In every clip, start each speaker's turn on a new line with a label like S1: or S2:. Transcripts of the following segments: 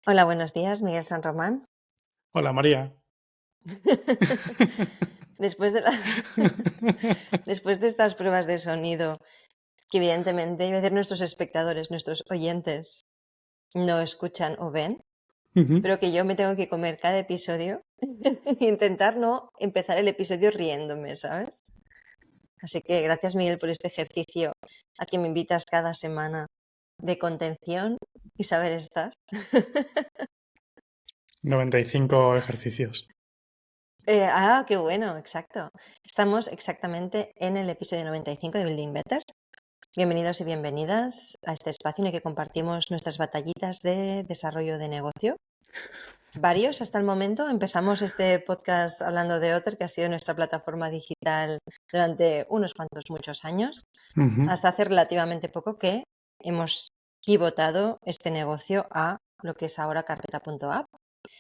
S1: Hola, buenos días, Miguel San Román.
S2: Hola María.
S1: Después de la después de estas pruebas de sonido, que evidentemente iba a decir nuestros espectadores, nuestros oyentes, no escuchan o ven,
S2: Ujú.
S1: pero que yo me tengo que comer cada episodio, e intentar no empezar el episodio riéndome, ¿sabes? Así que gracias, Miguel, por este ejercicio a que me invitas cada semana de contención y saber estar.
S2: 95 ejercicios.
S1: Qué bueno, exacto. Estamos exactamente en el episodio 95 de Building Better. Bienvenidos y bienvenidas a este espacio en el que compartimos nuestras batallitas de desarrollo de negocio. Varios hasta el momento. Empezamos este podcast hablando de Otter, que ha sido nuestra plataforma digital durante unos cuantos muchos años,
S2: Ujú,
S1: hasta hace relativamente poco que hemos pivotado este negocio a lo que es ahora Carpeta.app.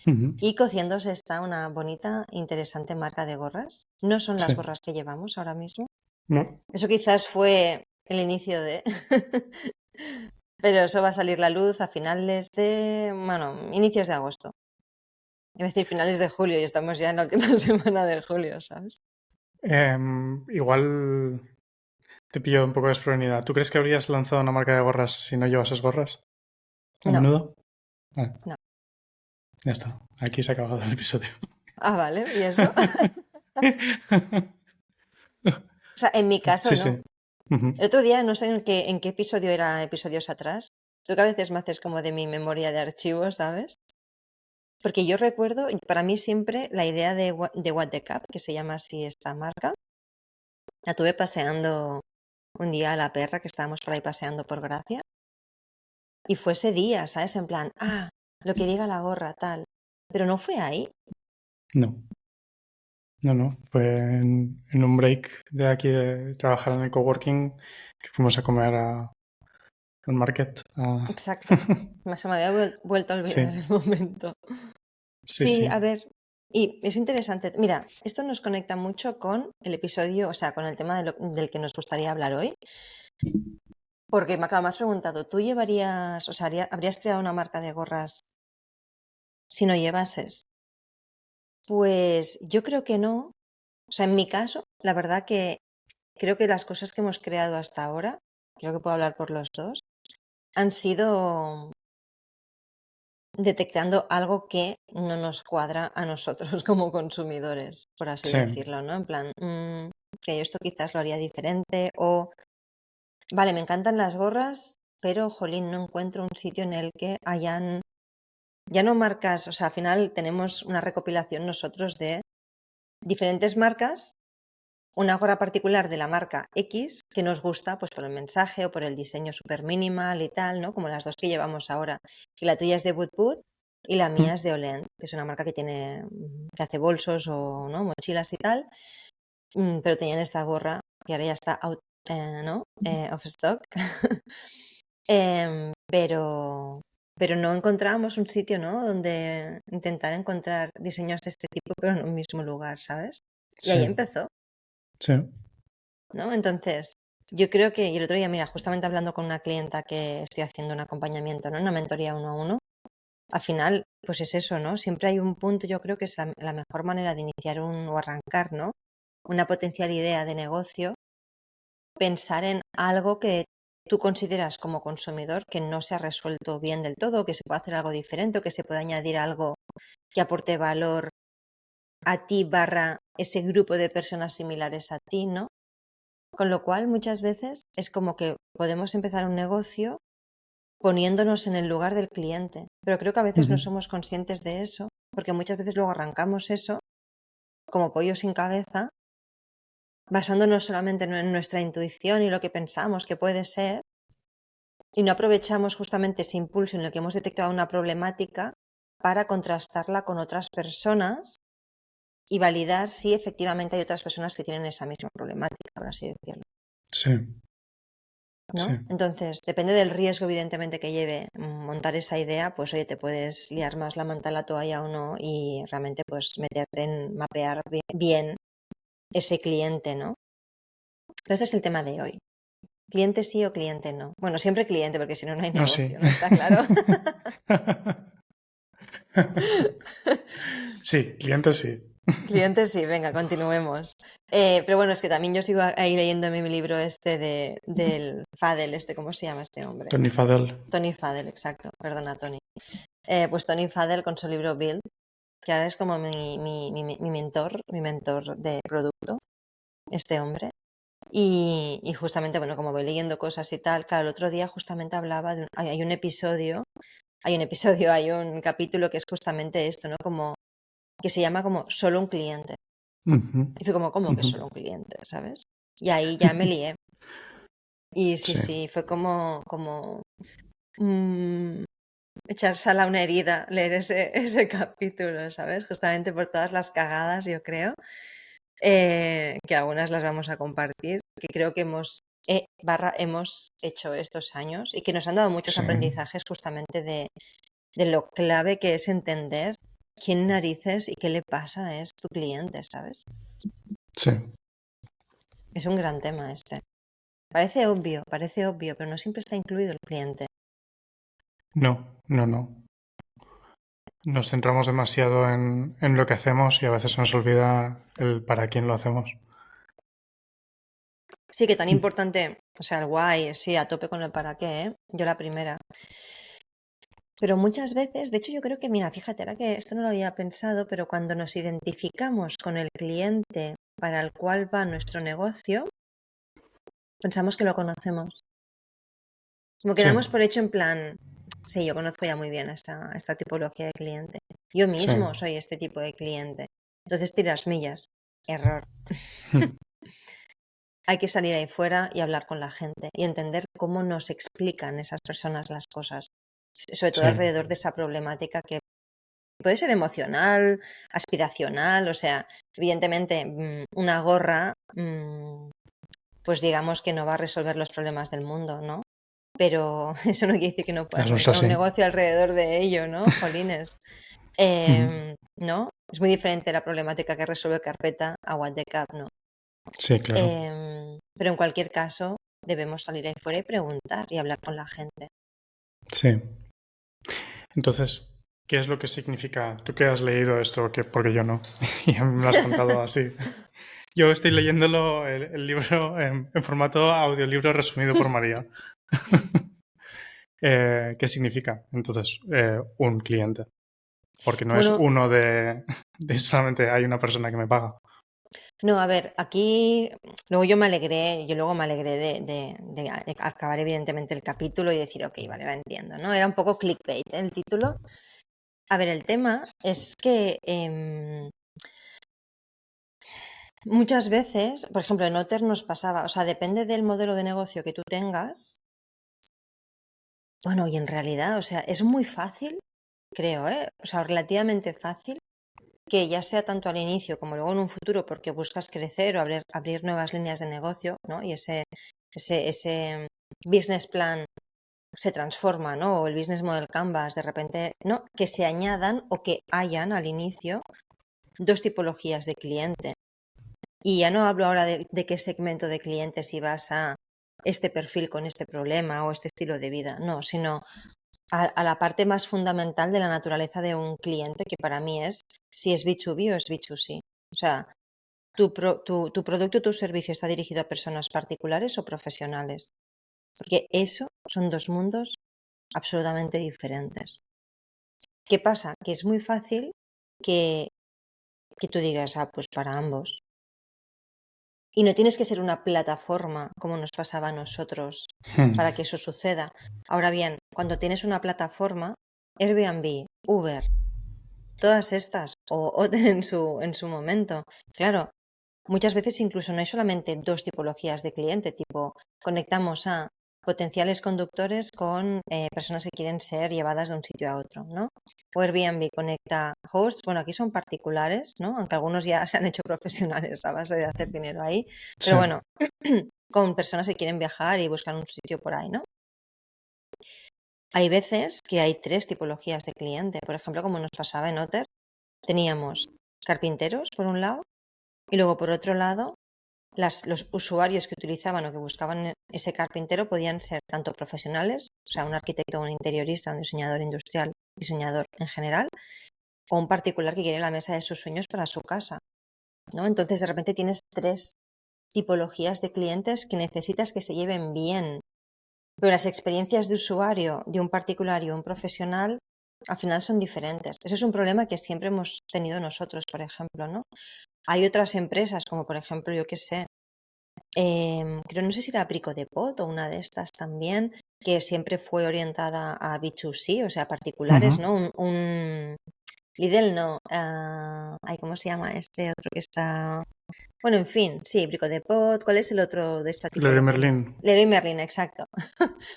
S2: ujú.
S1: Y cociéndose está una bonita, interesante marca de gorras. No son las
S2: Sí.
S1: gorras que llevamos ahora mismo.
S2: No.
S1: Eso quizás fue el inicio de... Pero eso va a salir la luz a finales de... Bueno, inicios de agosto. Es decir, finales de julio y estamos ya en la última semana de julio, ¿sabes?
S2: Igual te pillo un poco desprevenida. ¿Tú crees que habrías lanzado una marca de gorras si no llevases gorras a
S1: No,
S2: menudo? Vale,
S1: no.
S2: ya está. Aquí se ha acabado el episodio.
S1: Ah, vale, ¿y eso? O sea, en mi caso
S2: Sí,
S1: no.
S2: sí. Ujú.
S1: El otro día, no sé en qué episodio era, episodios atrás. Tú que a veces me haces como de mi memoria de archivo, ¿sabes? Porque yo recuerdo, para mí siempre la idea de What the Cup, que se llama así esta marca, la tuve paseando un día a la perra, que estábamos por ahí paseando por Gracia, y fue ese día, ¿sabes? En plan, lo que diga la gorra, tal. Pero no fue ahí.
S2: No, no. Fue en un break de aquí de trabajar en el coworking que fuimos a comer al market.
S1: Exacto. Se me había vuelto a olvidar
S2: Sí,
S1: el momento.
S2: sí,
S1: Sí,
S2: sí.
S1: a ver, y es interesante. Mira, esto nos conecta mucho con el episodio, o sea, con el tema del que nos gustaría hablar hoy. Porque me has preguntado, ¿tú llevarías, o sea, habrías creado una marca de gorras si no llevases? Pues yo creo que no. O sea, en mi caso, la verdad que creo que las cosas que hemos creado hasta ahora, creo que puedo hablar por los dos, han sido detectando algo que no nos cuadra a nosotros como consumidores, por así
S2: Sí.
S1: decirlo, ¿no? En plan, que esto quizás lo haría diferente o, vale, me encantan las gorras, pero, jolín, no encuentro un sitio en el que hayan, ya no marcas, o sea, al final tenemos una recopilación nosotros de diferentes marcas, una gorra particular de la marca X que nos gusta pues por el mensaje o por el diseño súper minimal y tal, ¿no? Como las dos que llevamos ahora. Y la tuya es de Wood Wood y la mía
S2: Mm.
S1: es de Olent, que es una marca que tiene, que hace bolsos o ¿no? mochilas y tal, pero tenían esta gorra que ahora ya está out, ¿no? Off stock. Pero no encontrábamos un sitio, ¿no? Donde intentar encontrar diseños de este tipo, pero en un mismo lugar, ¿sabes? Y ahí
S2: Sí,
S1: empezó.
S2: sí.
S1: ¿No? Entonces, yo creo que, y el otro día, mira, justamente hablando con una clienta que estoy haciendo un acompañamiento, ¿no? Una mentoría uno a uno, al final, pues es eso, ¿no? Siempre hay un punto, yo creo que es la mejor manera de iniciar o arrancar, ¿no? Una potencial idea de negocio, pensar en algo que tú consideras como consumidor que no se ha resuelto bien del todo, que se puede hacer algo diferente, o que se puede añadir algo que aporte valor a ti barra ese grupo de personas similares a ti, ¿no? Con lo cual, muchas veces es como que podemos empezar un negocio poniéndonos en el lugar del cliente, pero creo que a veces no
S2: Ujú.
S1: somos conscientes de eso, porque muchas veces luego arrancamos eso como pollo sin cabeza, basándonos solamente en nuestra intuición y lo que pensamos que puede ser, y no aprovechamos justamente ese impulso en el que hemos detectado una problemática para contrastarla con otras personas y validar si efectivamente hay otras personas que tienen esa misma problemática, por así decirlo.
S2: Sí, sí.
S1: ¿No? Entonces, depende del riesgo, evidentemente, que lleve montar esa idea, pues oye, te puedes liar más la manta a la toalla o no y realmente pues meterte en mapear bien ese cliente, ¿no? Entonces es el tema de hoy. ¿Cliente sí o cliente no? Bueno, siempre cliente, porque si no, no hay
S2: No, sí.
S1: negocio, ¿no? Está claro.
S2: Sí, clientes sí.
S1: Clientes sí, venga, continuemos. Pero bueno, es que también yo sigo ahí leyendo mi libro del Fadel, ¿cómo se llama este hombre?
S2: Tony Fadell.
S1: Tony Fadel, exacto, perdona Tony. Pues Tony Fadel con su libro Build, que ahora es como mi mentor de producto, este hombre. Y justamente, bueno, como voy leyendo cosas y tal, claro, el otro día justamente hablaba de hay un capítulo que es justamente esto, ¿no? Como que se llama como solo un cliente.
S2: Ujú,
S1: Y fue como, ¿cómo que
S2: ujú.
S1: solo un cliente? ¿Sabes? Y ahí ya me lié. Y sí,
S2: Sí,
S1: sí, fue como mm, echar sal a una herida leer ese capítulo, ¿sabes? Justamente por todas las cagadas, yo creo, que algunas las vamos a compartir, que creo que hemos hecho estos años y que nos han dado muchos
S2: sí,
S1: aprendizajes justamente de lo clave que es entender quién narices y qué le pasa es tu cliente, ¿sabes?
S2: sí.
S1: Es un gran tema este. Parece obvio, pero no siempre está incluido el cliente.
S2: No, no, no. Nos centramos demasiado en lo que hacemos y a veces nos olvida el para quién lo hacemos.
S1: Sí, que tan importante, o sea, el guay, sí, a tope con el para qué, ¿eh? Yo la primera. Pero muchas veces, de hecho yo creo que, mira, fíjate, ahora que esto no lo había pensado, pero cuando nos identificamos con el cliente para el cual va nuestro negocio, pensamos que lo conocemos. Como que
S2: Sí,
S1: damos por hecho en plan, sí, yo conozco ya muy bien esta tipología de cliente. Yo
S2: sí.
S1: mismo soy este tipo de cliente. Entonces tiras millas. Error. Hay que salir ahí fuera y hablar con la gente y entender cómo nos explican esas personas las cosas, sobre todo
S2: Sí,
S1: alrededor de esa problemática que puede ser emocional, aspiracional, o sea, evidentemente una gorra, pues digamos que no va a resolver los problemas del mundo, ¿no? Pero eso no quiere decir que no puedas
S2: eso es
S1: montar un
S2: así.
S1: negocio alrededor de ello, ¿no? Jolines.
S2: Ujú.
S1: ¿No? Es muy diferente la problemática que resuelve Carpeta a What the Cup, ¿no?
S2: Sí, claro.
S1: Pero en cualquier caso, debemos salir ahí fuera y preguntar y hablar con la gente.
S2: Sí. Entonces, ¿qué es lo que significa? Tú que has leído esto, que porque yo no, y a mí me lo has contado así. Yo estoy leyéndolo, el libro, en formato audiolibro resumido por María. ¿Qué significa? Entonces, un cliente. Porque no es
S1: Bueno,
S2: uno de solamente hay una persona que me paga.
S1: no, a ver, aquí yo luego me alegré de acabar evidentemente el capítulo y decir, ok, vale, la entiendo, ¿no? Era un poco clickbait, ¿eh? El título. A ver, el tema es que muchas veces, por ejemplo, en Otter nos pasaba, o sea, depende del modelo de negocio que tú tengas. Bueno, y en realidad, o sea, es muy fácil, creo, ¿eh? O sea, relativamente fácil que ya sea tanto al inicio como luego en un futuro porque buscas crecer o abrir nuevas líneas de negocio, ¿no? Y ese business plan se transforma, ¿no? O el business model canvas, de repente, ¿no? Que se añadan o que hayan al inicio dos tipologías de cliente. Y ya no hablo ahora de qué segmento de clientes si vas a este perfil con este problema o este estilo de vida, no, sino a la parte más fundamental de la naturaleza de un cliente, que para mí es si es B2B o es B2C. O sea, tu producto o tu servicio está dirigido a personas particulares o profesionales. Porque eso son dos mundos absolutamente diferentes. ¿Qué pasa? Que es muy fácil que, que tú digas, ah, pues para ambos. Y no tienes que ser una plataforma como nos pasaba a nosotros
S2: Hmm.
S1: para que eso suceda. Ahora bien, cuando tienes una plataforma, Airbnb, Uber, todas estas, o Otter en su momento, claro, muchas veces incluso no hay solamente dos tipologías de cliente, tipo conectamos a potenciales conductores con personas que quieren ser llevadas de un sitio a otro, ¿no? O Airbnb conecta hosts, bueno, aquí son particulares, ¿no? Aunque algunos ya se han hecho profesionales a base de hacer dinero ahí,
S2: Sí.
S1: pero bueno, con personas que quieren viajar y buscar un sitio por ahí, ¿no? Hay veces que hay tres tipologías de cliente, por ejemplo, como nos pasaba en Otter, teníamos carpinteros por un lado y luego por otro lado los usuarios que utilizaban o que buscaban ese carpintero podían ser tanto profesionales, o sea, un arquitecto, un interiorista, un diseñador industrial, diseñador en general, o un particular que quiere la mesa de sus sueños para su casa, ¿no? Entonces, de repente tienes 3 tipologías de clientes que necesitas que se lleven bien. Pero las experiencias de usuario de un particular y un profesional al final son diferentes. Eso es un problema que siempre hemos tenido nosotros, por ejemplo, ¿no? Hay otras empresas, como por ejemplo, yo qué sé, creo, no sé si era Brico de Pot o una de estas también, que siempre fue orientada a B2C, o sea, particulares, ¿no? Un Lidl no, ay, ¿cómo se llama este otro que está? Bueno, en fin, sí, Brico de Pot. ¿Cuál es el otro de esta
S2: Leroy
S1: tipología?
S2: Merlin.
S1: Leroy Merlin, exacto.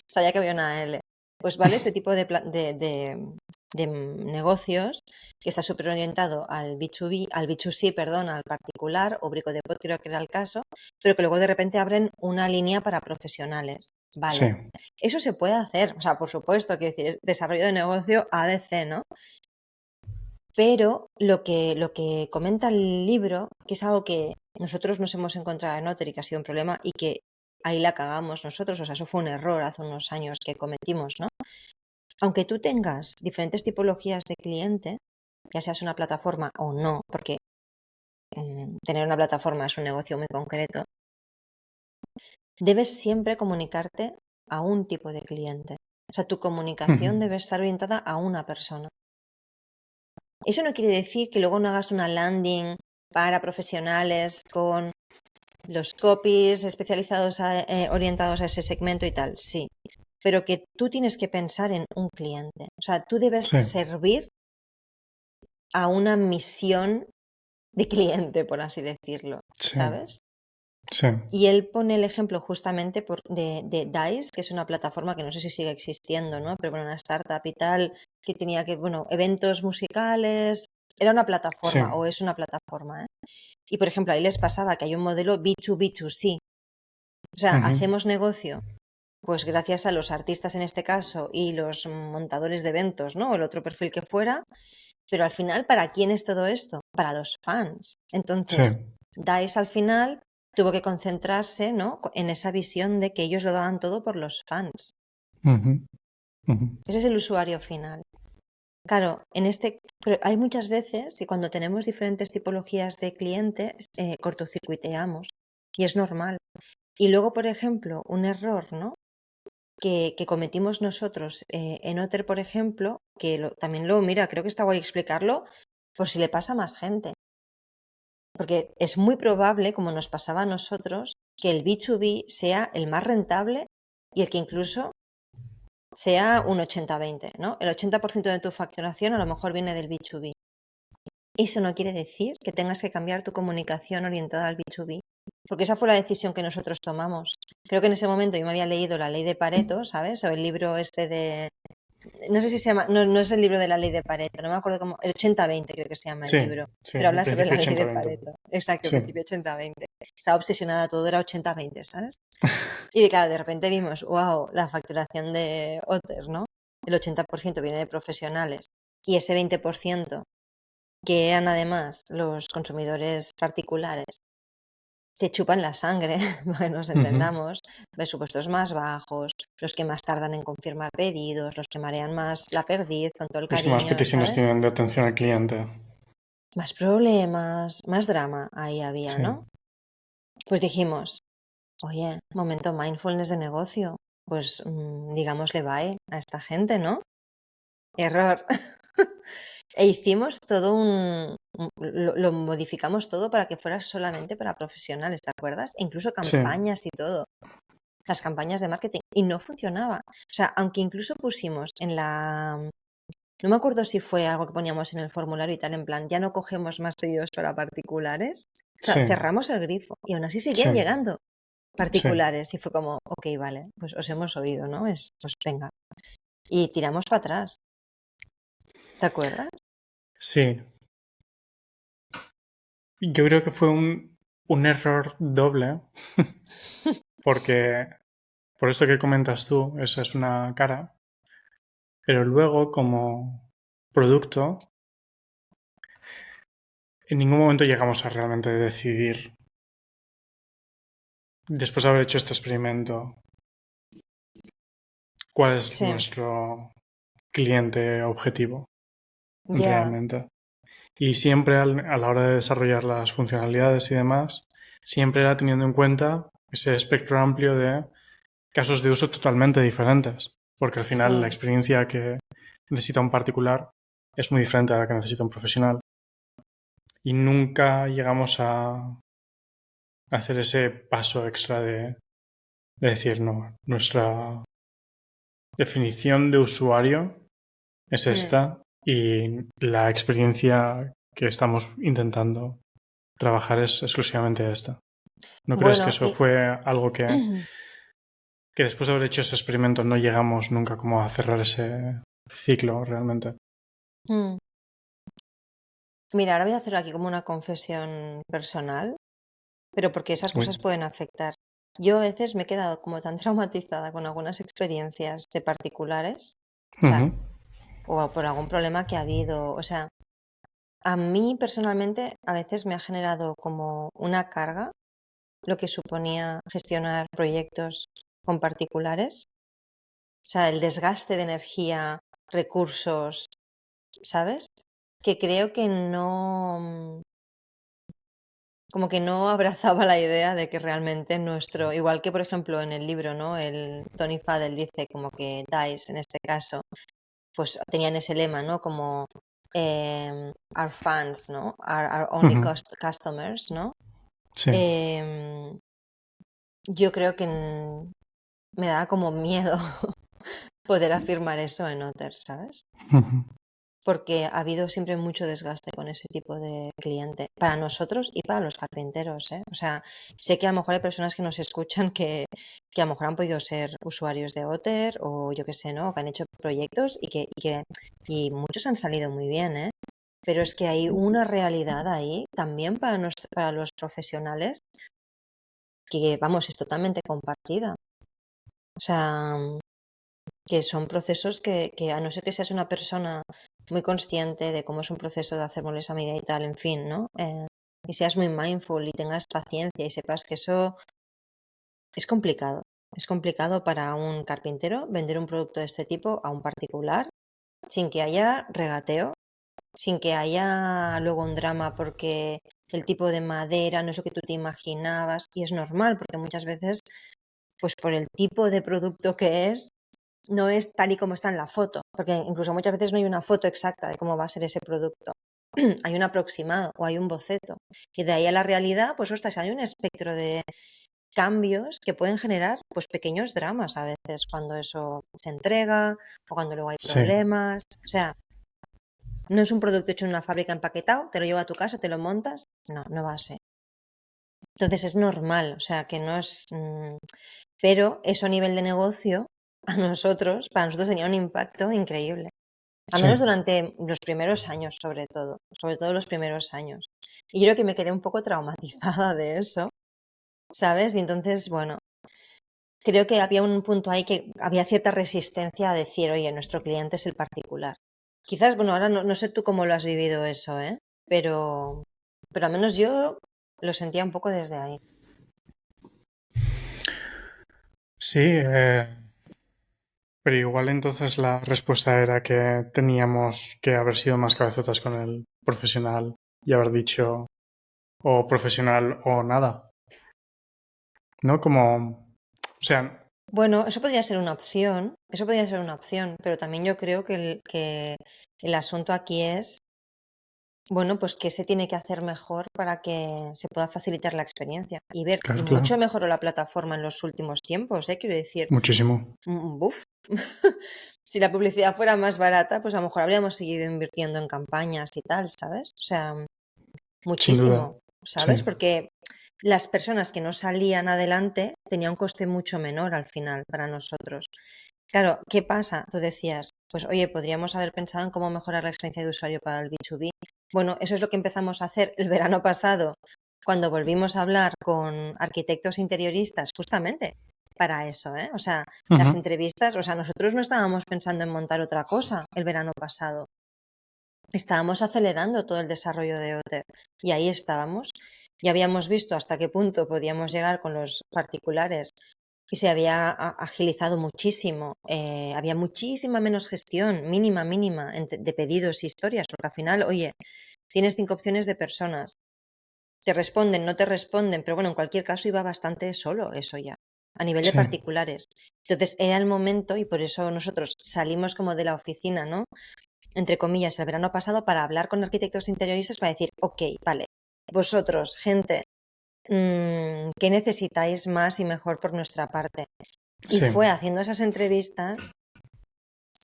S1: Sabía que había una L. Pues vale, ese tipo de negocios que está súper orientado al B2B, al B2C, perdón, al particular, o Brico de Pot creo que era el caso, pero que luego de repente abren una línea para profesionales.
S2: Sí.
S1: Vale, eso se puede hacer, o sea, por supuesto, quiero decir, es desarrollo de negocio ABC, ¿no? Pero lo que comenta el libro, que es algo que nosotros nos hemos encontrado en Otter y que ha sido un problema y que ahí la cagamos nosotros, o sea, eso fue un error hace unos años que cometimos, ¿no? Aunque tú tengas diferentes tipologías de cliente, ya seas una plataforma o no, porque tener una plataforma es un negocio muy concreto, debes siempre comunicarte a un tipo de cliente. O sea, tu comunicación debe estar orientada a una persona. Eso no quiere decir que luego no hagas una landing para profesionales con los copies especializados orientados a ese segmento y tal, sí. Pero que tú tienes que pensar en un cliente. O sea, tú debes
S2: Sí.
S1: servir a una misión de cliente, por así decirlo,
S2: Sí.
S1: ¿sabes?
S2: Sí.
S1: Y él pone el ejemplo justamente de Dice, que es una plataforma que no sé si sigue existiendo, ¿no? Pero bueno, una startup y tal, que tenía eventos musicales. Era una
S2: Sí.
S1: plataforma, o es una plataforma, ¿eh? Y por ejemplo, ahí les pasaba que hay un modelo B2B2C. O sea, hacemos negocio, pues gracias a los artistas en este caso y los montadores de eventos, ¿no? O el otro perfil que fuera. Pero al final, ¿para quién es todo esto? Para los fans. Entonces,
S2: Sí.
S1: Dice al final tuvo que concentrarse, ¿no?, en esa visión de que ellos lo daban todo por los fans. Ese es el usuario final. Claro, pero hay muchas veces que cuando tenemos diferentes tipologías de clientes, cortocircuiteamos. Y es normal. Y luego, por ejemplo, un error, ¿no?, que cometimos nosotros en Otter, por ejemplo, que también mira, creo que está guay explicarlo por si le pasa a más gente. Porque es muy probable, como nos pasaba a nosotros, que el B2B sea el más rentable y el que incluso sea un 80-20, ¿no? El 80% de tu facturación a lo mejor viene del B2B. Eso no quiere decir que tengas que cambiar tu comunicación orientada al B2B, porque esa fue la decisión que nosotros tomamos. Creo que en ese momento yo me había leído la ley de Pareto, ¿sabes? O el libro este de... No sé si se llama, no es el libro de la ley de Pareto, no me acuerdo cómo, el 80-20 creo que se llama el
S2: Sí.
S1: libro,
S2: Sí.
S1: pero
S2: El
S1: habla sobre la
S2: principio
S1: ley de
S2: 80-20.
S1: Pareto. Exacto, el
S2: Sí.
S1: principio 80-20. Estaba obsesionada, todo era 80-20, ¿sabes? Y claro, de repente vimos, wow, la facturación de Otter, ¿no? El 80% viene de profesionales y ese 20%, que eran además los consumidores particulares, te chupan la sangre, para que nos entendamos, presupuestos más bajos, los que más tardan en confirmar pedidos, los que marean más la perdiz con todo el
S2: Los que más
S1: cariño,
S2: peticiones
S1: ¿sabes?
S2: tienen de atención al cliente.
S1: Más problemas, más drama ahí había,
S2: Sí.
S1: ¿no? Pues dijimos, oye, momento mindfulness de negocio, pues digámosle bye a esta gente, ¿no? Error. E hicimos todo lo modificamos todo para que fuera solamente para profesionales, ¿te acuerdas? E incluso
S2: Sí.
S1: campañas y todo. Las campañas de marketing. Y no funcionaba. O sea, aunque incluso pusimos no me acuerdo si fue algo que poníamos en el formulario y tal, en plan, ya no cogemos más pedidos para particulares. O sea,
S2: Sí.
S1: cerramos el grifo y aún así seguían
S2: Sí.
S1: llegando
S2: Sí.
S1: particulares. Y fue como, ok, vale, pues os hemos oído, ¿no? Pues venga. Y tiramos para atrás. ¿Te acuerdas?
S2: Sí. Yo creo que fue un error doble, porque por eso que comentas tú, esa es una cara, pero luego como producto, en ningún momento llegamos a realmente decidir, después de haber hecho este experimento, cuál es
S1: Sí.
S2: cliente objetivo,
S1: Ya,
S2: realmente. Y siempre a la hora de desarrollar las funcionalidades y demás, siempre era teniendo en cuenta ese espectro amplio de casos de uso totalmente diferentes, porque al final la
S1: sí.
S2: experiencia que necesita un particular es muy diferente a la que necesita un profesional. Y nunca llegamos a hacer ese paso extra de decir, no, nuestra definición de usuario es
S1: Mm.
S2: esta y la experiencia que estamos intentando trabajar es exclusivamente esta. ¿No crees que
S1: Bueno,
S2: eso fue algo que después de haber hecho ese experimento no llegamos nunca como a cerrar ese ciclo realmente?
S1: Mm. Mira, ahora voy a hacer aquí como una confesión personal, pero porque esas
S2: Uy.
S1: cosas pueden afectar. Yo a veces me he quedado como tan traumatizada con algunas experiencias de particulares, o sea,
S2: Ujú,
S1: o por algún problema que ha habido. O sea, a mí personalmente a veces me ha generado como una carga lo que suponía gestionar proyectos con particulares. O sea, el desgaste de energía, recursos, ¿sabes? Que creo que no, como que no abrazaba la idea de que realmente nuestro, igual que por ejemplo en el libro, ¿no? El Tony Fadell dice como que DICE en este caso, pues tenían ese lema, ¿no? Como our fans, ¿no? Our only
S2: ujú.
S1: customers, ¿no?
S2: Sí.
S1: Em, yo creo que me da como miedo poder afirmar eso en Otter, ¿sabes?
S2: Ujú.
S1: Porque ha habido siempre mucho desgaste con ese tipo de cliente, para nosotros y para los carpinteros, ¿eh? O sea, sé que a lo mejor hay personas que nos escuchan que a lo mejor han podido ser usuarios de Otter o yo qué sé, ¿no? O que han hecho proyectos y muchos han salido muy bien, ¿eh? Pero es que hay una realidad ahí también para los profesionales que, vamos, es totalmente compartida. O sea, que son procesos que a no ser que seas una persona muy consciente de cómo es un proceso de hacer muebles a medida y tal, en fin, ¿no? Y seas muy mindful y tengas paciencia y sepas que eso es complicado. Es complicado para un carpintero vender un producto de este tipo a un particular sin que haya regateo, sin que haya luego un drama porque el tipo de madera no es lo que tú te imaginabas y es normal porque muchas veces, pues por el tipo de producto que es, no es tal y como está en la foto, porque incluso muchas veces no hay una foto exacta de cómo va a ser ese producto. Hay un aproximado o hay un boceto. Y de ahí a la realidad, pues ostras, hay un espectro de cambios que pueden generar pues pequeños dramas a veces cuando eso se entrega o cuando luego hay
S2: Sí.
S1: problemas. O sea, no es un producto hecho en una fábrica empaquetado, te lo llevo a tu casa, te lo montas. No, no va a ser. Entonces es normal, o sea, que no es... pero eso a nivel de negocio, para nosotros tenía un impacto increíble. Al
S2: Sí.
S1: menos durante los primeros años, sobre todo los primeros años. Y yo creo que me quedé un poco traumatizada de eso, ¿sabes? Y entonces, bueno, creo que había un punto ahí que había cierta resistencia a decir, oye, nuestro cliente es el particular. Quizás, bueno, ahora no sé tú cómo lo has vivido eso, ¿eh? Pero, pero al menos yo lo sentía un poco desde ahí.
S2: Sí, pero igual entonces la respuesta era que teníamos que haber sido más cabezotas con el profesional y haber dicho o profesional o nada, ¿no? Como, o sea,
S1: Bueno, eso podría ser una opción, pero también yo creo que el asunto aquí es, bueno, pues qué se tiene que hacer mejor para que se pueda facilitar la experiencia. Y ver, y
S2: claro,
S1: mucho
S2: claro,
S1: mejoró la plataforma en los últimos tiempos, ¿eh? Quiero decir,
S2: muchísimo,
S1: buf. Si la publicidad fuera más barata, pues a lo mejor habríamos seguido invirtiendo en campañas y tal, ¿sabes? O sea,
S2: sin duda,
S1: muchísimo, ¿sabes?
S2: sí.
S1: Porque las personas que no salían adelante tenían un coste mucho menor al final para nosotros. Claro, ¿qué pasa? Tú decías, pues oye, podríamos haber pensado en cómo mejorar la experiencia de usuario para el B2B. Bueno, eso es lo que empezamos a hacer el verano pasado, cuando volvimos a hablar con arquitectos interioristas, justamente para eso, ¿eh? O sea, las
S2: Ujú.
S1: entrevistas, o sea, nosotros no estábamos pensando en montar otra cosa el verano pasado. Estábamos acelerando todo el desarrollo de Otter y ahí estábamos. Ya habíamos visto hasta qué punto podíamos llegar con los particulares y se había agilizado muchísimo. Había muchísima menos gestión, mínima, de pedidos y historias, porque al final, oye, tienes 5 opciones de personas, te responden, no te responden, pero bueno, en cualquier caso iba bastante solo eso ya, a nivel de
S2: Sí,
S1: particulares. Entonces era el momento y por eso nosotros salimos como de la oficina, ¿no? Entre comillas, el verano pasado para hablar con arquitectos interioristas para decir, ok, vale, vosotros, gente, ¿qué necesitáis más y mejor por nuestra parte? Y
S2: sí,
S1: fue haciendo esas entrevistas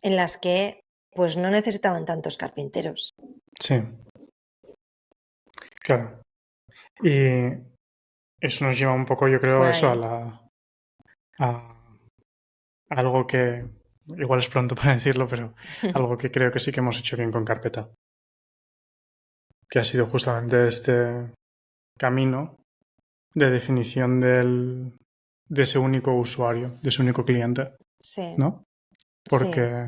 S1: en las que pues no necesitaban tantos carpinteros.
S2: sí, claro. Y eso nos lleva un poco, yo creo,
S1: Fue
S2: eso
S1: ahí.
S2: a algo que, igual es pronto para decirlo, pero algo que creo que sí que hemos hecho bien con Carpeta, que ha sido justamente este camino de definición de ese único usuario, de ese único cliente,
S1: Sí,
S2: ¿no?
S1: sí,
S2: Porque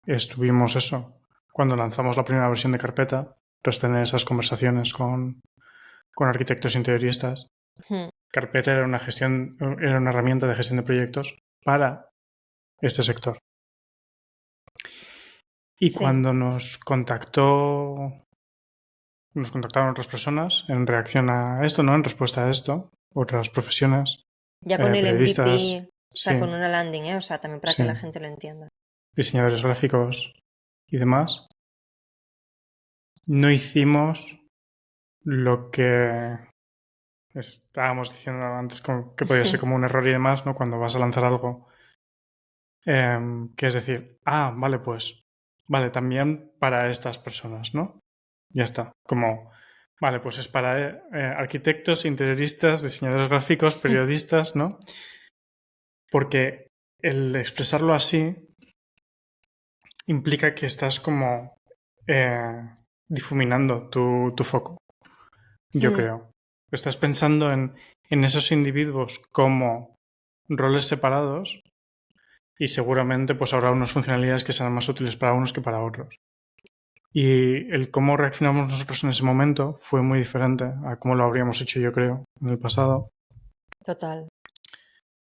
S2: estuvimos eso, cuando lanzamos la primera versión de Carpeta, tras tener esas conversaciones con arquitectos interioristas,
S1: ujú,
S2: Carpeta era una herramienta de gestión de proyectos para este sector. Y
S1: sí.
S2: cuando nos contactaron otras personas en reacción a esto, ¿no? En respuesta a esto, otras profesiones,
S1: Ya con el
S2: periodistas,
S1: MVP, o sea,
S2: sí,
S1: con una landing, ¿eh? O sea, también para que
S2: sí,
S1: la gente lo entienda.
S2: diseñadores gráficos y demás, no hicimos lo que estábamos diciendo antes, que podía ser como un error y demás, ¿no? Cuando vas a lanzar algo, que es decir, vale, pues, vale, también para estas personas, ¿no? Ya está, como, vale, pues es para arquitectos, interioristas, diseñadores gráficos, periodistas, ¿no? Porque el expresarlo así implica que estás como difuminando tu foco, yo
S1: Mm,
S2: creo. Estás pensando en esos individuos como roles separados y seguramente pues habrá unas funcionalidades que serán más útiles para unos que para otros. Y el cómo reaccionamos nosotros en ese momento fue muy diferente a cómo lo habríamos hecho, yo creo, en el pasado,
S1: total.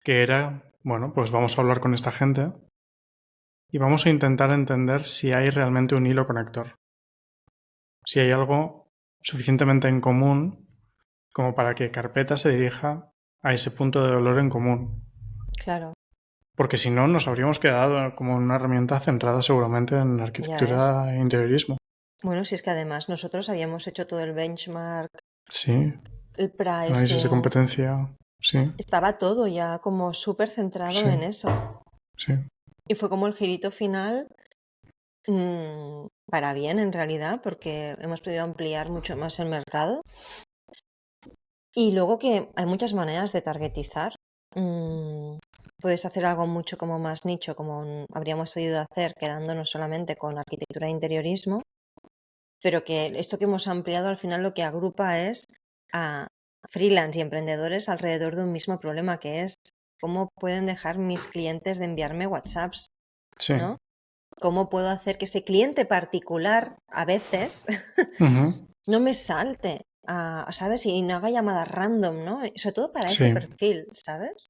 S2: que era, bueno, pues vamos a hablar con esta gente y vamos a intentar entender si hay realmente un hilo conector, si hay algo suficientemente en común como para que Carpeta se dirija a ese punto de dolor en común.
S1: Claro,
S2: Porque si no, nos habríamos quedado como una herramienta centrada seguramente en
S1: ya ves.
S2: arquitectura e interiorismo.
S1: Bueno, si es que además nosotros habíamos hecho todo el benchmark,
S2: Sí,
S1: el
S2: análisis de
S1: pricing,
S2: competencia, sí,
S1: estaba todo ya como súper centrado
S2: sí,
S1: en eso.
S2: sí,
S1: Y fue como el girito final, para bien en realidad, porque hemos podido ampliar mucho más el mercado. Y luego que hay muchas maneras de targetizar. Mm, puedes hacer algo mucho como más nicho, como habríamos podido hacer quedándonos solamente con arquitectura e interiorismo, pero que esto que hemos ampliado al final lo que agrupa es a freelance y emprendedores alrededor de un mismo problema, que es cómo pueden dejar mis clientes de enviarme WhatsApps,
S2: sí.
S1: ¿no? ¿Cómo puedo hacer que ese cliente particular a veces
S2: Ujú,
S1: no me salte, ¿sabes? Y no haga llamadas random, ¿no? Sobre todo para ese
S2: sí,
S1: perfil, ¿sabes?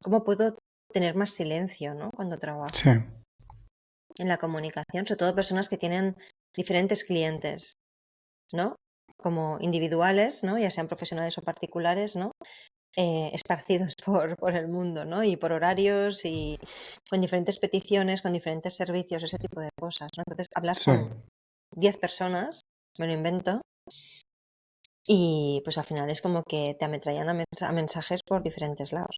S1: ¿Cómo puedo tener más silencio, ¿no? Cuando
S2: sí,
S1: trabajo en la comunicación, sobre todo personas que tienen diferentes clientes, ¿no? Como individuales, ¿no? Ya sean profesionales o particulares, ¿no? Esparcidos por el mundo, ¿no? Y por horarios y con diferentes peticiones, con diferentes servicios, ese tipo de cosas, ¿no? Entonces, hablar
S2: sí,
S1: con 10 personas, me lo invento, y pues al final es como que te ametrallan a mensajes por diferentes lados,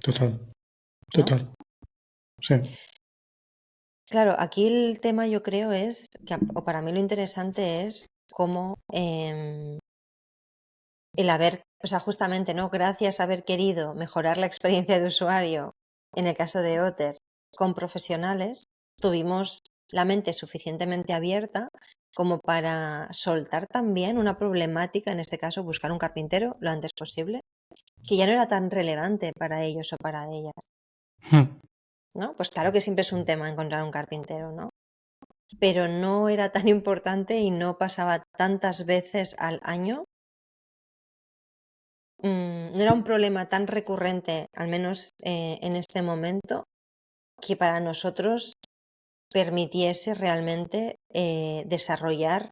S2: total,
S1: ¿no?
S2: total, sí,
S1: Claro, aquí el tema yo creo es, o para mí lo interesante es cómo el haber, o sea, justamente, ¿no? Gracias a haber querido mejorar la experiencia de usuario, en el caso de Otter, con profesionales, tuvimos la mente suficientemente abierta como para soltar también una problemática, en este caso buscar un carpintero lo antes posible, que ya no era tan relevante para ellos o para ellas,
S2: mm,
S1: ¿no? Pues claro que siempre es un tema encontrar un carpintero, ¿no? Pero no era tan importante y no pasaba tantas veces al año no era un problema tan recurrente, al menos en este momento, que para nosotros permitiese realmente desarrollar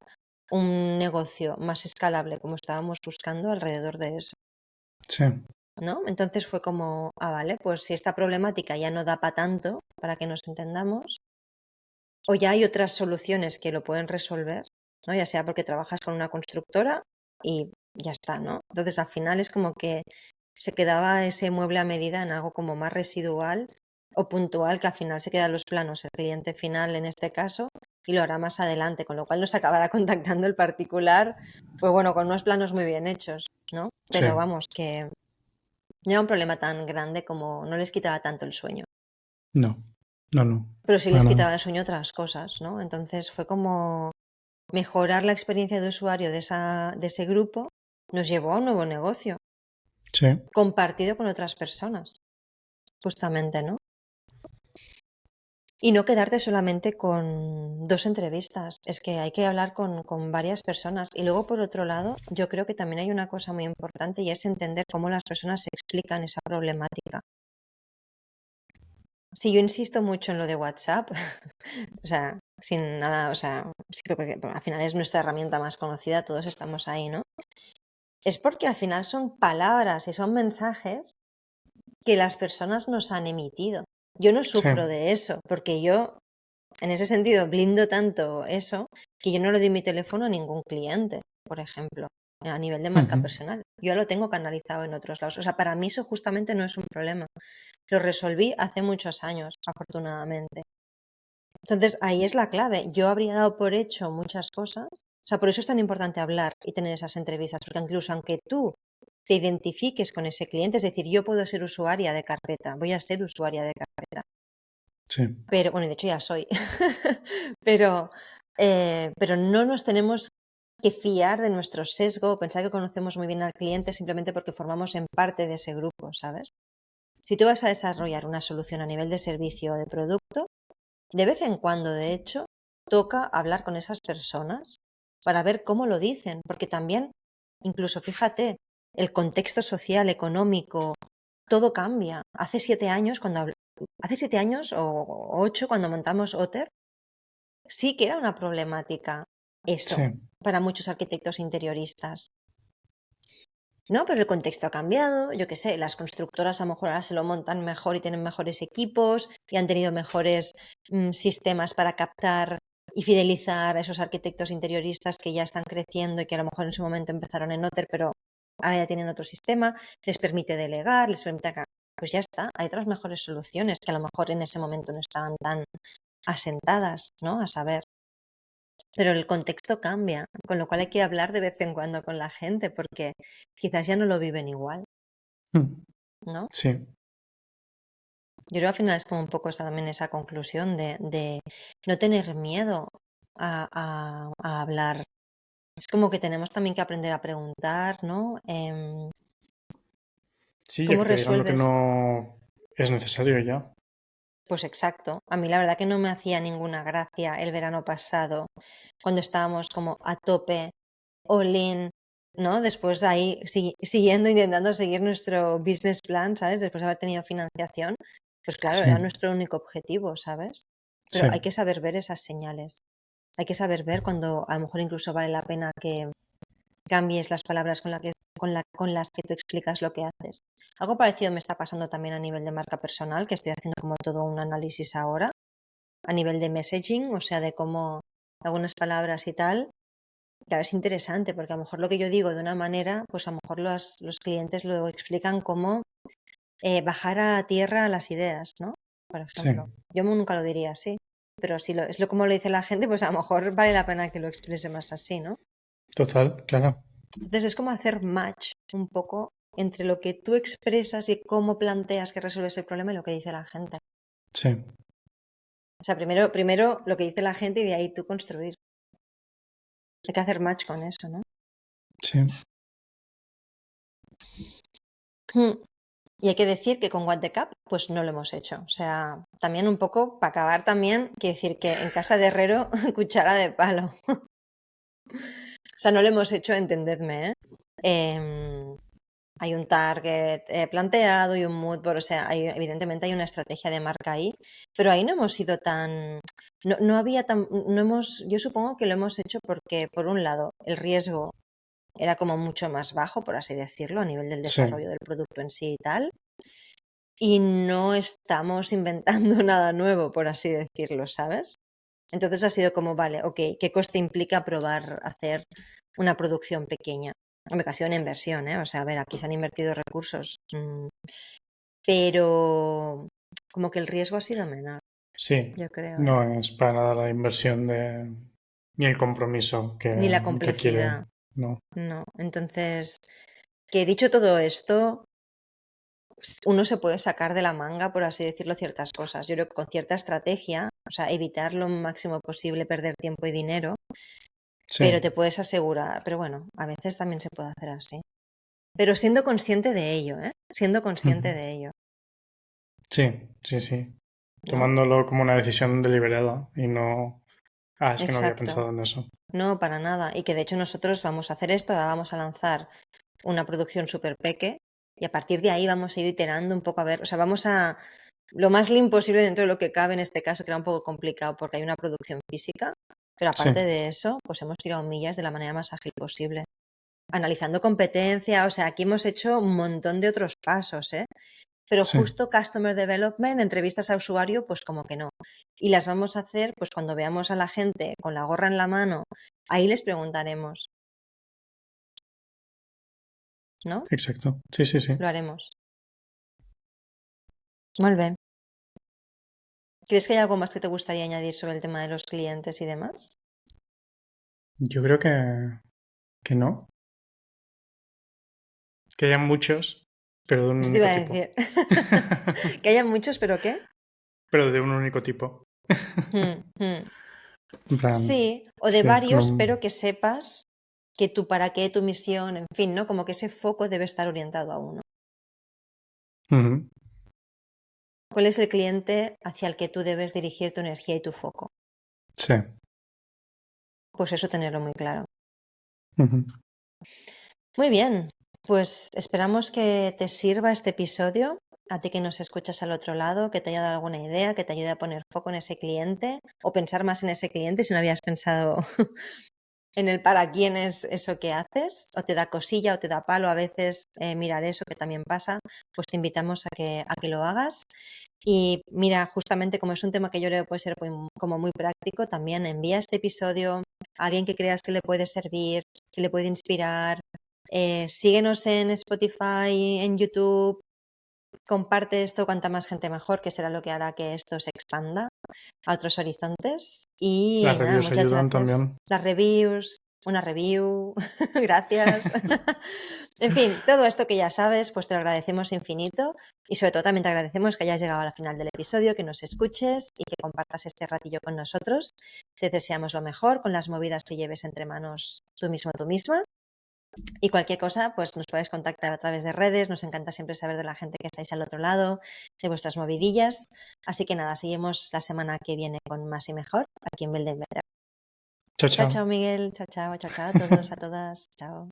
S1: un negocio más escalable como estábamos buscando alrededor de eso,
S2: Sí,
S1: ¿no? Entonces fue como, vale, pues si esta problemática ya no da para tanto, para que nos entendamos, o ya hay otras soluciones que lo pueden resolver, ¿no? Ya sea porque trabajas con una constructora y ya está, ¿no? Entonces al final es como que se quedaba ese mueble a medida en algo como más residual o puntual, que al final se quedan los planos el cliente final en este caso y lo hará más adelante, con lo cual nos acabará contactando el particular, pues bueno, con unos planos muy bien hechos, ¿no?
S2: sí,
S1: Pero vamos, que no era un problema tan grande como no les quitaba tanto el sueño,
S2: no, no, no,
S1: pero sí
S2: para
S1: les
S2: nada.
S1: quitaba el sueño otras cosas, ¿no? Entonces fue como mejorar la experiencia de usuario de ese grupo nos llevó a un nuevo negocio,
S2: Sí,
S1: compartido con otras personas, justamente, ¿no? Y no quedarte solamente con 2 entrevistas, es que hay que hablar con varias personas. Y luego, por otro lado, yo creo que también hay una cosa muy importante y es entender cómo las personas se explican esa problemática. Si yo insisto mucho en lo de WhatsApp, o sea, sin nada, o sea, sí, porque al final es nuestra herramienta más conocida, todos estamos ahí, ¿no? Es porque al final son palabras y son mensajes que las personas nos han emitido. Yo no
S2: sí,
S1: sufro de eso, porque yo, en ese sentido, blindo tanto eso que yo no le doy mi teléfono a ningún cliente, por ejemplo, a nivel de marca
S2: ujú,
S1: personal. Yo ya lo tengo canalizado en otros lados. O sea, para mí eso justamente no es un problema. Lo resolví hace muchos años, afortunadamente. Entonces, ahí es la clave. Yo habría dado por hecho muchas cosas. O sea, por eso es tan importante hablar y tener esas entrevistas, porque incluso aunque tú te identifiques con ese cliente, es decir, yo puedo ser usuaria de carpeta, voy a ser usuaria de carpeta,
S2: sí,
S1: pero, bueno, de hecho ya soy, pero, pero no nos tenemos que fiar de nuestro sesgo, pensar que conocemos muy bien al cliente simplemente porque formamos en parte de ese grupo, ¿sabes? Si tú vas a desarrollar una solución a nivel de servicio o de producto, de vez en cuando, de hecho, toca hablar con esas personas para ver cómo lo dicen, porque también, incluso fíjate, el contexto social, económico, todo cambia. Hace 7 años o 8, cuando montamos Otter, sí que era una problemática
S2: sí,
S1: eso para muchos arquitectos interioristas. No, pero el contexto ha cambiado, yo qué sé, las constructoras a lo mejor ahora se lo montan mejor y tienen mejores equipos y han tenido mejores sistemas para captar y fidelizar a esos arquitectos interioristas que ya están creciendo y que a lo mejor en su momento empezaron en Otter, pero ahora ya tienen otro sistema, les permite delegar, les permite acá. Pues ya está, hay otras mejores soluciones que a lo mejor en ese momento no estaban tan asentadas, ¿no? A saber. Pero el contexto cambia, con lo cual hay que hablar de vez en cuando con la gente porque quizás ya no lo viven igual,
S2: mm,
S1: ¿no?
S2: sí,
S1: Yo creo al final es como un poco también esa conclusión de no tener miedo a hablar. Es como que tenemos también que aprender a preguntar, ¿no?
S2: sí, ya
S1: ¿Cómo
S2: que te digan lo que
S1: resuelves?
S2: no es necesario ya.
S1: Pues exacto. A mí la verdad que no me hacía ninguna gracia el verano pasado, cuando estábamos como a tope, all in, ¿no? Después de ahí siguiendo, intentando seguir nuestro business plan, ¿sabes? Después de haber tenido financiación, pues claro,
S2: Sí,
S1: era nuestro único objetivo, ¿sabes? Pero
S2: sí,
S1: hay que saber ver esas señales. Hay que saber ver cuando a lo mejor incluso vale la pena que cambies las palabras con las que tú explicas lo que haces. Algo parecido me está pasando también a nivel de marca personal, que estoy haciendo como todo un análisis ahora, a nivel de messaging, o sea, de cómo algunas palabras y tal. Claro, es interesante porque a lo mejor lo que yo digo de una manera, pues a lo mejor los clientes lo explican como bajar a tierra las ideas, ¿no? Por
S2: sí,
S1: ejemplo. Yo nunca lo diría así, pero si es lo como lo dice la gente, pues a lo mejor vale la pena que lo exprese más así, ¿no?
S2: total, claro.
S1: Entonces es como hacer match un poco entre lo que tú expresas y cómo planteas que resuelves el problema y lo que dice la gente.
S2: Sí,
S1: O sea, primero lo que dice la gente y de ahí tú construir. Hay que hacer match con eso, ¿no?
S2: sí,
S1: Hmm. Y hay que decir que con What the Cup, pues no lo hemos hecho. O sea, también un poco, para acabar también, que decir que en casa de herrero, cuchara de palo. O sea, no lo hemos hecho, entendedme, ¿eh? Hay un target planteado y un mood board, o sea, evidentemente hay una estrategia de marca ahí, pero ahí no hemos sido tan, no había tan, no hemos, yo supongo que lo hemos hecho porque, por un lado, el riesgo era como mucho más bajo, por así decirlo, a nivel del
S2: Sí,
S1: desarrollo del producto en sí y tal, y no estamos inventando nada nuevo, por así decirlo, ¿sabes? Entonces ha sido como, vale, ok, ¿qué coste implica probar hacer una producción pequeña? Me casi una inversión, ¿eh? O sea, a ver, aquí se han invertido recursos, pero como que el riesgo ha sido menor,
S2: sí.
S1: yo creo, ¿eh?
S2: No es para nada la inversión ni el compromiso
S1: Ni la
S2: que requiere.
S1: complejidad,
S2: No.
S1: no. Entonces, que dicho todo esto, uno se puede sacar de la manga, por así decirlo, ciertas cosas. Yo creo que con cierta estrategia, o sea, evitar lo máximo posible perder tiempo y dinero, pero
S2: Sí.
S1: te puedes asegurar, pero bueno, a veces también se puede hacer así. Pero siendo consciente de ello, ¿eh? Siendo consciente
S2: Ujú.
S1: de ello,
S2: Sí, sí, sí.
S1: ¿no?
S2: Tomándolo como una decisión deliberada y no. Ah, es que no había
S1: Exacto.
S2: pensado en eso.
S1: No, para nada. Y que de hecho nosotros vamos a hacer esto, ahora vamos a lanzar una producción súper peque y a partir de ahí vamos a ir iterando un poco a ver, o sea, vamos a lo más lean posible dentro de lo que cabe en este caso, que era un poco complicado porque hay una producción física, pero
S2: Sí,
S1: aparte de eso, pues hemos tirado millas de la manera más ágil posible. Analizando competencia, o sea, aquí hemos hecho un montón de otros pasos, ¿eh? Pero
S2: sí,
S1: justo Customer Development, entrevistas a usuario, pues como que no. Y las vamos a hacer, pues cuando veamos a la gente con la gorra en la mano, ahí les preguntaremos, ¿no?
S2: exacto. Sí, sí, sí.
S1: Lo haremos. Muy bien. ¿Crees que hay algo más que te gustaría añadir sobre el tema de los clientes y demás?
S2: Yo creo que no. Que hayan muchos, pero de un
S1: Eso te iba
S2: único
S1: a
S2: tipo.
S1: decir. Que haya muchos, pero ¿qué?
S2: Pero de un único tipo.
S1: Hmm, hmm.
S2: En plan,
S1: Sí, o de
S2: sí, con
S1: varios, pero
S2: un.
S1: que sepas que tu para qué, tu misión, en fin, ¿no? Como que ese foco debe estar orientado a uno.
S2: Ujú.
S1: ¿Cuál es el cliente hacia el que tú debes dirigir tu energía y tu foco?
S2: Sí.
S1: Pues eso tenerlo muy claro.
S2: Ujú.
S1: Muy bien, pues esperamos que te sirva este episodio, a ti que nos escuchas al otro lado, que te haya dado alguna idea, que te ayude a poner foco en ese cliente o pensar más en ese cliente si no habías pensado en el para quién es eso que haces, o te da cosilla o te da palo a veces mirar eso, que también pasa, pues te invitamos a que lo hagas. Y mira, justamente como es un tema que yo creo que puede ser como muy práctico, también envía este episodio a alguien que creas que le puede servir, que le puede inspirar. Síguenos en Spotify, en YouTube, comparte esto cuanta más gente mejor, que será lo que hará que esto se expanda a otros horizontes.
S2: Las
S1: Y nada,
S2: reviews
S1: muchas
S2: ayudan
S1: gracias.
S2: también.
S1: Las reviews, una review, gracias. En fin, todo esto que ya sabes, pues te lo agradecemos infinito y sobre todo también te agradecemos que hayas llegado a la final del episodio, que nos escuches y que compartas este ratillo con nosotros. Te deseamos lo mejor con las movidas que lleves entre manos tú mismo, tú misma. Y cualquier cosa, pues nos puedes contactar a través de redes. Nos encanta siempre saber de la gente que estáis al otro lado, de vuestras movidillas. Así que nada, seguimos la semana que viene con más y mejor aquí en Build Better.
S2: Chao,
S1: Chao,
S2: chao.
S1: chao, Miguel. Chao, chao, chao, chao a todos, a todas. Chao.